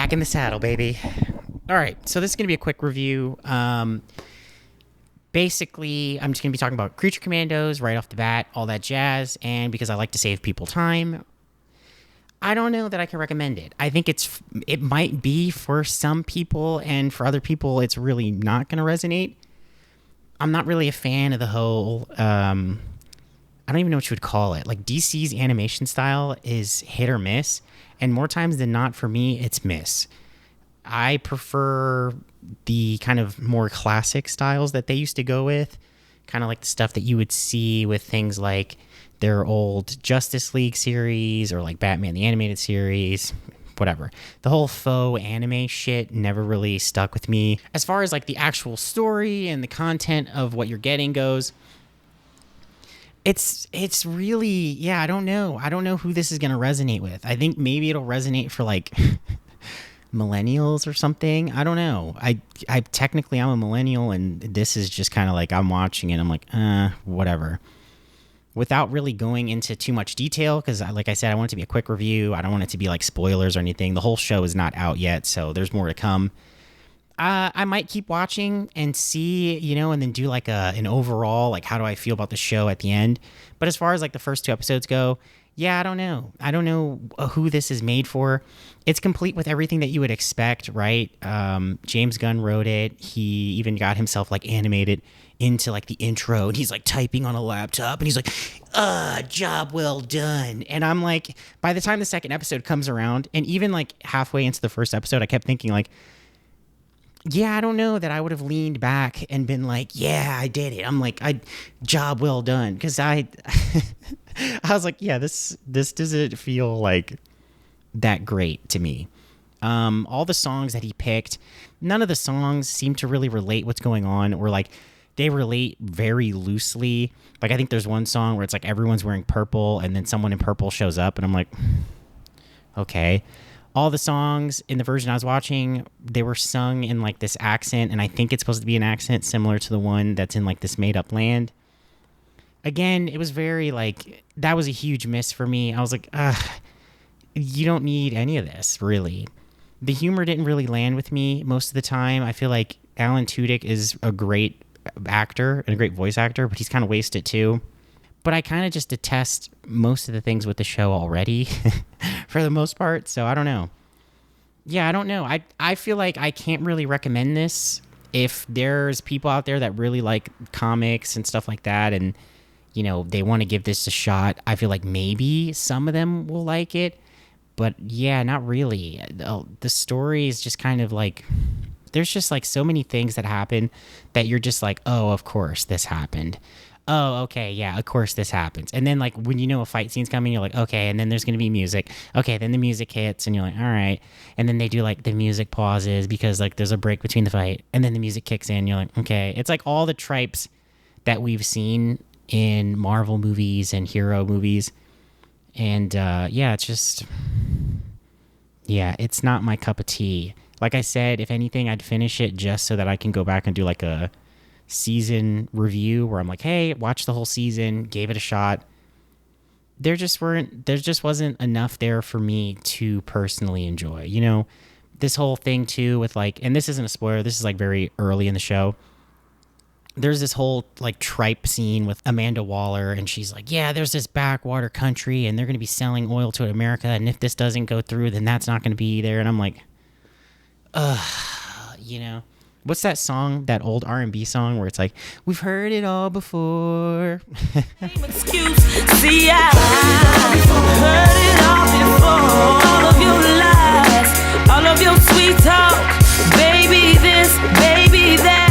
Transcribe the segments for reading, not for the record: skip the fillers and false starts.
Back in the saddle, baby. All right, so this is going to be a quick review. Basically, I'm just going to be talking about Creature Commandos right off the bat, all that jazz, and because I like to save people time, I don't know that I can recommend it. I think it might be for some people, and for other people, it's really not going to resonate. I'm not really a fan of the whole, I don't even know what you would call it. Like, DC's animation style is hit or miss, and more times than not, for me, it's miss. I prefer the kind of more classic styles that they used to go with, kind of like the stuff that you would see with things like their old Justice League series or like Batman the Animated Series, whatever. The whole faux anime shit never really stuck with me. As far as like the actual story and the content of what you're getting goes, it's really, yeah, I don't know who this is going to resonate with. I think maybe it'll resonate for like millennials or something. I don't know. I technically I'm a millennial, and this is just kind of like I'm watching it, I'm like, whatever. Without really going into too much detail, because like I said, I want it to be a quick review. I don't want it to be like spoilers or anything. The whole show is not out yet, so there's more to come. I might keep watching and see, and then do like an overall, like, how do I feel about the show at the end. But as far as like the first 2 episodes go, yeah, I don't know. I don't know who this is made for. It's complete with everything that you would expect, right? James Gunn wrote it. He even got himself like animated into like the intro, and he's like typing on a laptop, and he's like, job well done. And I'm like, by the time the second episode comes around, and even like halfway into the first episode, I kept thinking like, yeah, I don't know that I would have leaned back and been like, yeah, I did it. I'm like, job well done. Because I was like, yeah, this doesn't feel like that great to me. All the songs that he picked, none of the songs seem to really relate what's going on, or like they relate very loosely. Like, I think there's one song where it's like everyone's wearing purple, and then someone in purple shows up, and I'm like, okay. All the songs in the version I was watching, they were sung in like this accent, and I think it's supposed to be an accent similar to the one that's in like this made-up land. Again, it was very like, that was a huge miss for me. I was like, you don't need any of this, really. The humor didn't really land with me most of the time. I feel like Alan Tudyk is a great actor and a great voice actor, but he's kind of wasted too. But I kind of just detest most of the things with the show already for the most part. So I don't know. Yeah, I don't know. I feel like I can't really recommend this if there's people out there that really like comics and stuff like that, and, they want to give this a shot. I feel like maybe some of them will like it. But yeah, not really. The story is just kind of like, there's just like so many things that happen that you're just like, oh, of course this happened. Oh, okay, yeah, of course this happens. And then, like, when a fight scene's coming, you're like, okay, and then there's going to be music. Okay, then the music hits, and you're like, all right. And then they do, like, the music pauses because, like, there's a break between the fight. And then the music kicks in, you're like, okay. It's like all the tropes that we've seen in Marvel movies and hero movies. And, yeah, it's just, yeah, it's not my cup of tea. Like I said, if anything, I'd finish it just so that I can go back and do, like, a season review where I'm like, hey, watch the whole season, gave it a shot. There just wasn't enough there for me to personally enjoy. This whole thing too with like, and this isn't a spoiler, this is like very early in the show. There's this whole like tripe scene with Amanda Waller, and she's like, yeah, there's this backwater country and they're going to be selling oil to America, and if this doesn't go through, then that's not going to be there. And I'm like, what's that song, that old R&B song where it's like, we've heard it all before. Excuse, see, I heard it all before. All of your lies, all of your sweet talk, baby this, baby that.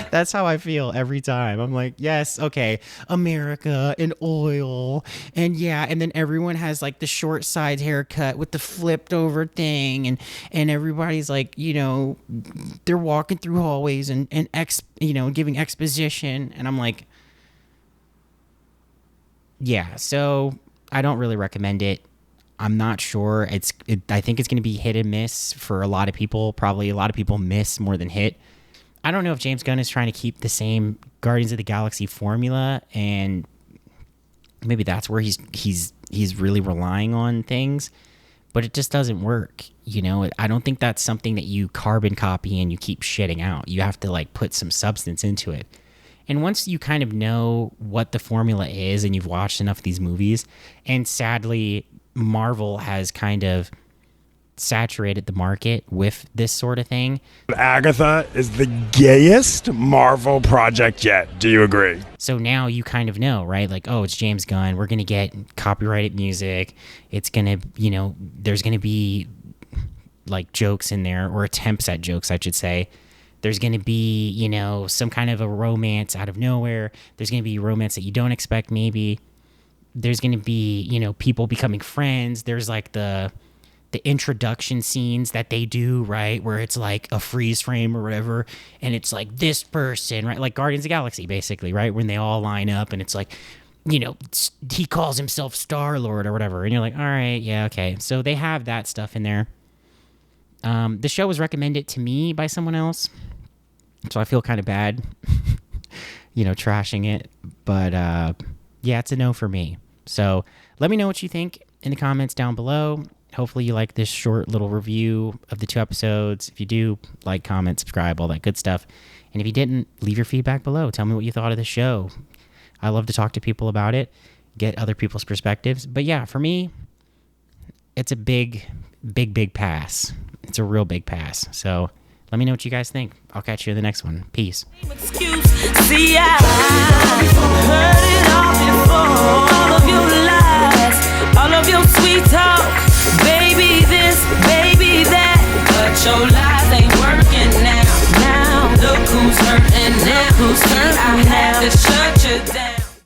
That's how I feel every time. I'm like, yes, okay, America and oil, and yeah, and then everyone has like the short side haircut with the flipped over thing, and everybody's like, they're walking through hallways and giving exposition, and I'm like, yeah, so I don't really recommend it. I'm not sure. I think it's going to be hit and miss for a lot of people. Probably a lot of people miss more than hit. I don't know if James Gunn is trying to keep the same Guardians of the Galaxy formula, and maybe that's where he's really relying on things. but it just doesn't work. You know, I don't think that's something that you carbon copy and you keep shitting out. You have to like put some substance into it. And once you kind of know what the formula is and you've watched enough of these movies, and sadly, Marvel has kind of saturated the market with this sort of thing. Agatha is the gayest Marvel project yet. Do you agree? So now you kind of know, right? Like, oh, it's James Gunn. We're going to get copyrighted music. It's going to, you know, there's going to be like jokes in there, or attempts at jokes, I should say. There's going to be, you know, some kind of a romance out of nowhere. There's going to be romance that you don't expect, maybe. There's going to be, you know, people becoming friends. There's like the introduction scenes that they do, right, where it's like a freeze frame or whatever, and it's like this person, right, like Guardians of the Galaxy, basically, right, when they all line up, and it's like, you know, he calls himself Star-Lord or whatever, and you're like, all right, yeah, okay. So they have that stuff in there. The show was recommended to me by someone else, so I feel kind of bad, you know, trashing it, but yeah, it's a no for me. So let me know what you think in the comments down below. Hopefully you like this short little review of the 2 episodes. If you do, like, comment, subscribe, all that good stuff. And if you didn't, leave your feedback below. Tell me what you thought of the show. I love to talk to people about it, get other people's perspectives. But yeah, for me, it's a big pass. It's a real big pass. So let me know what you guys think. I'll catch you in the next one. Peace. Excuse, see, I heard it